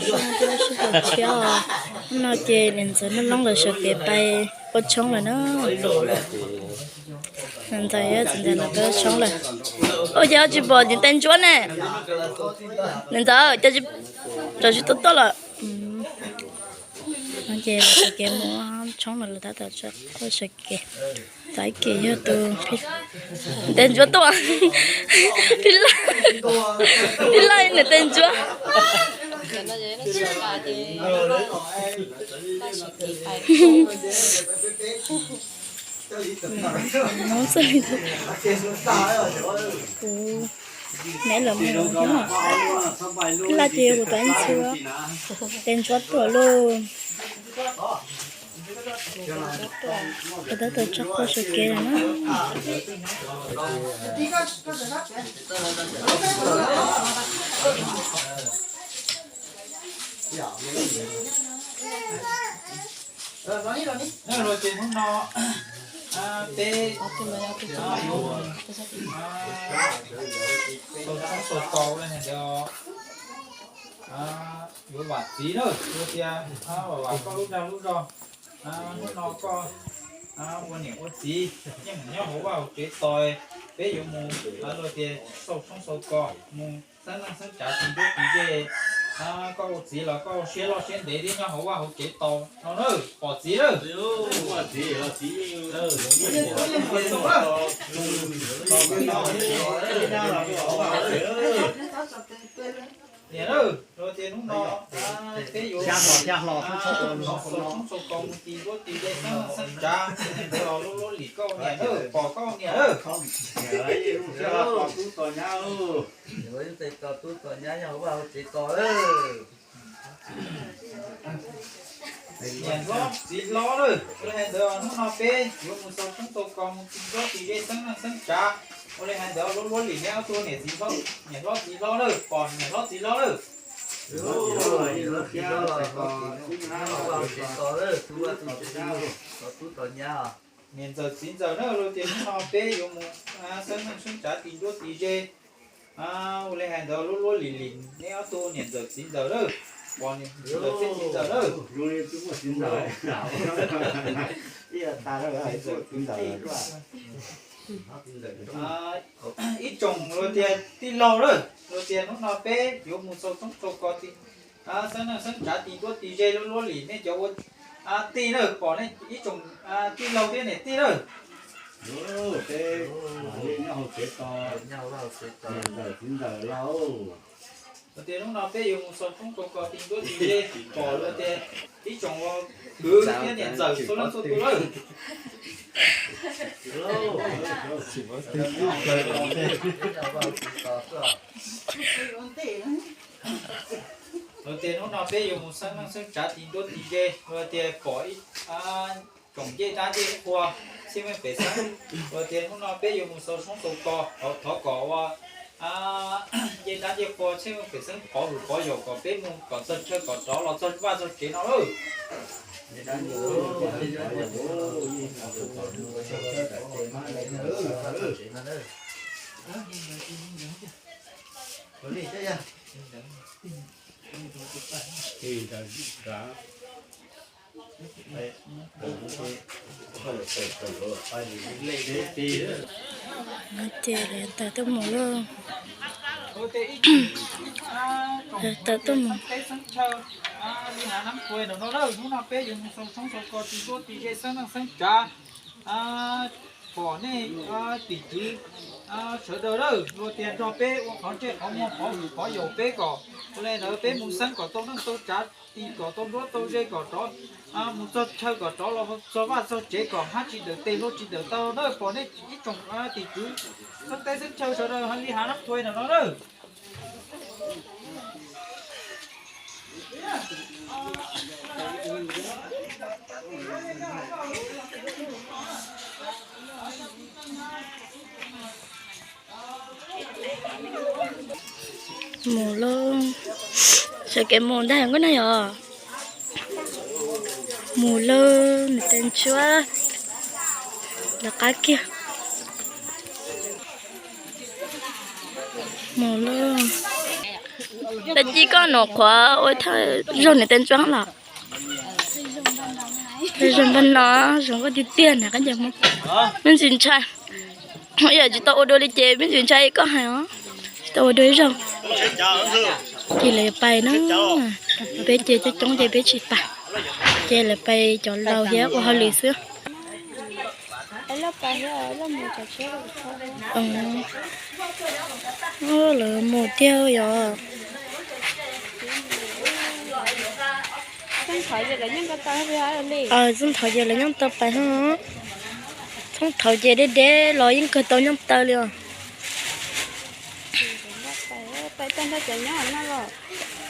xong tôi sẽ được chéo nó chè nên giờ nó lông là sợ kẹp bay có chống là nó nên giờ á giờ nó có chống là ôi giờ chị bỏ điện tên chúa nè nên giờ cho chị tốt tốt là nó chè là sợ kẹp mua chống là ta ta cho có sợ kẹp tại kỳ cho tôi tên chúa tôi đi lại này tên chúa nó xây thôi nãy là mua đúng không cái lá chè của tên chúa tên chúa tuổi luôn cái đó tôi chắc có sự kiện nó rồi tiền không no tê tôi không sốt cầu lên này cho vừa bát tí nữa vừa tia bảo có lúc rồi lúc nó có quan niệm có gì nhưng mà nhau hổ vào cái tỏi cái dụ mù rồi tia sốt không sốt cò mù sáng trả tiền đốt tí cái có gì là có xe lo xe để đi nhau hổ vào cái tỏi nó nữa bỏ gì nữa bỏ gì là gì nữa nè rồi tiền không no cái vụ không sốt công thì có thì đây sáng trả rồi lúc lì câu nè bỏ câu nè không có tú tỏi nhau rồi thì có tú tỏi nhau vào chỉ có nè lo chỉ lo rồi rồi giờ nó no pe dùng một số không sốt công thì có thì đây sáng trả rồi hàng giờ lúc lì nhau tôi nè chỉ lo nè lo chỉ lo rồi còn nè lo chỉ lo rồi nên giờ 9 giờ nữa rồi tiền nó bé dùng một sân trả tiền đốt tí dê lấy hàng giờ lúc lì nếu tôi nên giờ 9 giờ nữa còn giờ 9 giờ nữa rồi chúng ta 9 giờ ta đã phải 9 giờ ít trồng rồi tiền tí lâu rồi tiền nó bé dùng một số có tiền sân trả tiền đốt tí dê lúc lì nên cho tí nữa còn này ít trồng tí lâu thế này tí nữa thế nhau chết to nhau vào chết to giờ 9 giờ lâu tiền lúc nào bé dùng một số không có tiền đốt tí dê còn rồi tiền ít trồng cứ cái điện giờ số lần số tuổi rồi rồi tiền lúc nào bé dùng một sân trả tiền đốt tí dê rồi tiền bỏ trồng dê đá dê qua xem em phải sáng rồi tiền lúc nào bé dùng một số không số cò thỏ cỏ dê đá dê qua xem em phải sáng bỏ dầu cỏ bé mua cỏ sân chơi cỏ chó lọt sân ba sân chế nó rồi chè là ta tôi mua luôn ta tôi mua đi hà nắm quê nó đâu chúng nó bé dùng sống có tí đốt tí dê sáng trả bỏ này tỷ chứ sợ đời đâu rồi tiền cho bé họ chơi họ mua họ dầu bé cỏ cho nên nó bé muốn sáng cỏ tôm nó tôi trả thì cỏ tôm đốt tôi dê cỏ chó muốn cho chơi cỏ chó là cho vào cho chế cỏ hát chỉ được tiền lốt chỉ được tao đó bỏ này ít trồng tỷ chứ sáng tay sáng chơi sợ đời hắn đi hà nắm quê nó đâu mù luôn sợ cái mù đây không có này à mù luôn tên chúa là cá kia mù luôn แต่chỉ có nó khóa ôi thôi rồi này tên choáng là rồi bên nó rồi có đi tiền là cái gì mà mình xin trai bây giờ chỉ tao đôi đi chơi mình xin trai có hay không tao đôi rồi chỉ là bài nó bé chơi cho chúng chơi bé chỉ bài chơi là bài chọn lâu hết qua hơi lì xưa là một tiêu rồi dân thọ giờ là những tập bài hả không thọ giờ để lo những cái tao những tao liền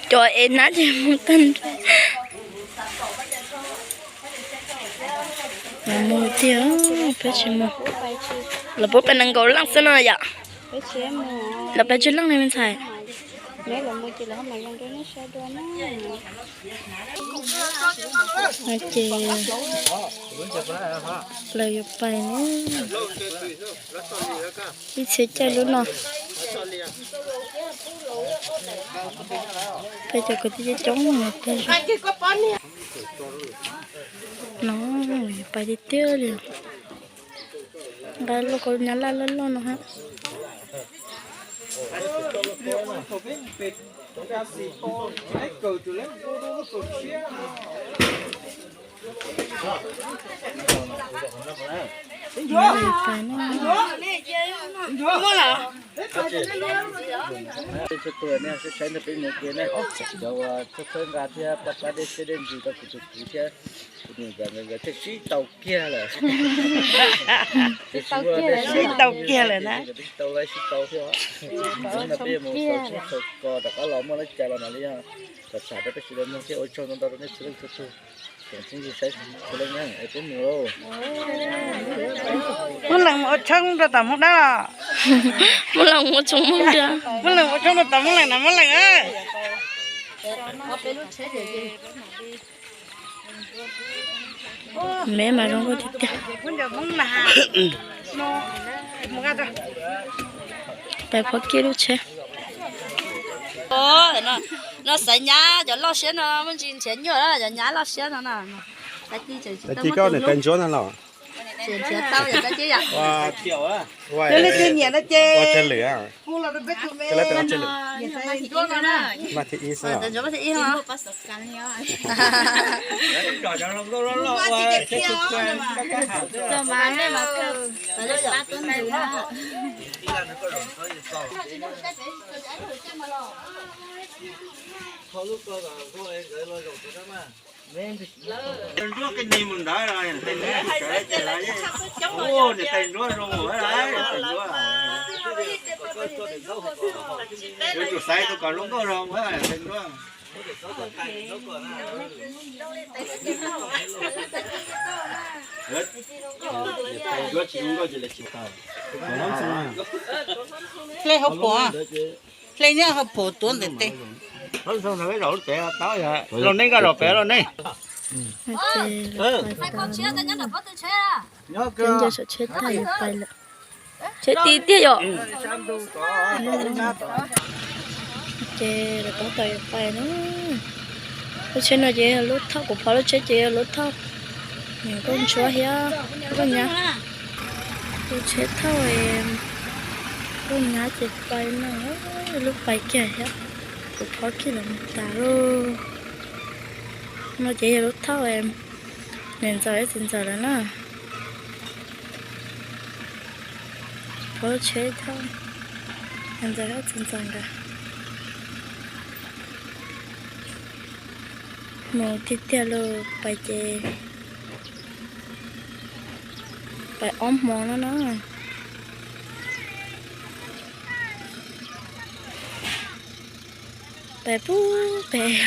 cho em nói thì một tên là một tiêu phải chỉ một là bố bên năng cầu lăng sơn rồi ạ là bên trên lăng này mình xài nếu là mua chỉ là không mà dân đó nó sẽ đua nó chị lời bài nữa đi chơi chơi luôn nào bây giờ có đi chống mà bây giờ nó bài đi tiêu liền đây là có nhà la lên luôn hả Tôi này sẽ thấy nó bên một kia này, rồi tôi thấy ra thì bà đây sẽ đến gì đó cũng chụp kia, nhưng mà người ta chỉ tàu kia là, tàu kia là nè, tàu lấy chỉ tàu thôi, nhưng mà bây giờ một số có đặc ở lòng mà nó chạy là gì ha, tất cả các cái sự đó cái ôi trâu nó đó nó sẽ được thôi. Chính vì sai cái này nhá, cái nhiều. một lần một chân rồi tầm một đó. một lần một chung một chưa? Một lần một chân rồi tầm một lần là một lần á. Mẹ mà không có thịt. Bây giờ muốn là nó một cái rồi. Tại phải kia luôn chứ. Nó sẽ nhá, cho lo xe nó mình chỉ钱nhiều đó, cho nhá lo xe nó nè. Tại chỉ có để tên chúa nó lỏ. Tiền tao giờ cái chứ ạ. Wow, kiểu á. Wow. Chơi lên nhẹ nó chơi. Wow, chơi lửa. Mua là biết tụi mẹ. Cái lấy tên chơi lửa. Mà thì ít sao? Tiền cho ít hả? Cho mà đây mà cơ. Nó giờ 3 tuần rồi đó. Tên rúa cái gì mình đã rồi, tên rúa chạy lại chứ. Ô, thì tên rúa rung rồi đấy, tên rúa. Tôi chủ sai tôi còn lúc có rung với tên rúa. Tên rúa chỉ có gì là chịu tao. Lấy hộp bò. Lấy nhá hộp bò tuần để tê. Nó xong rồi cái rổ trẻ tao vậy. Rồi nên cái rổ bé rồi này. Hai con chia ta nhắn là có tôi chia à. Nhớ cơ. Giờ sẽ chết thay phải là. Chết tí tí rồi. Chê là có tay phải nữa. Tôi chết là chê lút thóc của pháo chết chê lút thóc. Nhiều con chúa hả? Con nhá. Tôi chết thâu em. Con nhá chết bay nữa. Lúc bay kia hả? Của pháo kia là một tà luôn. Nó chỉ là lúc thâu em nên giờ xin giờ là nó có chế thôi nên giờ hết xin giờ cả một tí tiêu luôn bài chè bài ốm mòn nó bài bú bài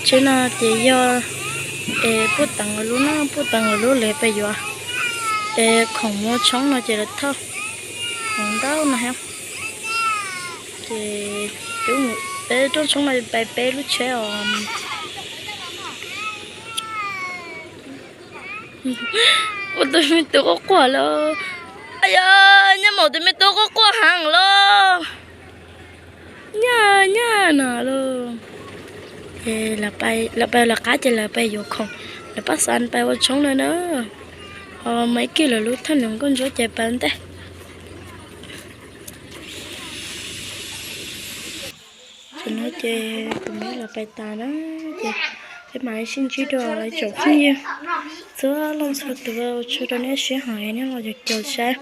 chứ nó chỉ do bút tặng ở luôn nó bút tặng ở luôn lệ bây giờ không mua chống nó chỉ là thôi không đâu nè ha thì đúng bé trong chống này bé lúc chơi Ủa tôi mới tôi có quả lo ai ơi nhưng mà tôi mới tôi có quả hàng lo nha nha nè luôn là bay là cá chỉ là bay vô không là bắt san bay vào trong này nữa mấy kia là lúc thân những con chó chạy bán thế cho nó chơi tụi mấy là bay ta đó cái máy xin chỉ đồ lại chỗ không nhiều giữa lòng sụt từ vào cho nó nét xé hỏi nó là được chờ xe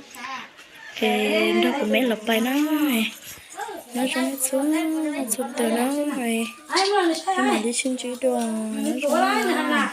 thì nó cũng mấy là bay nó này nó trong xuống từ nó này cái mà đi xin chỉ đồ nó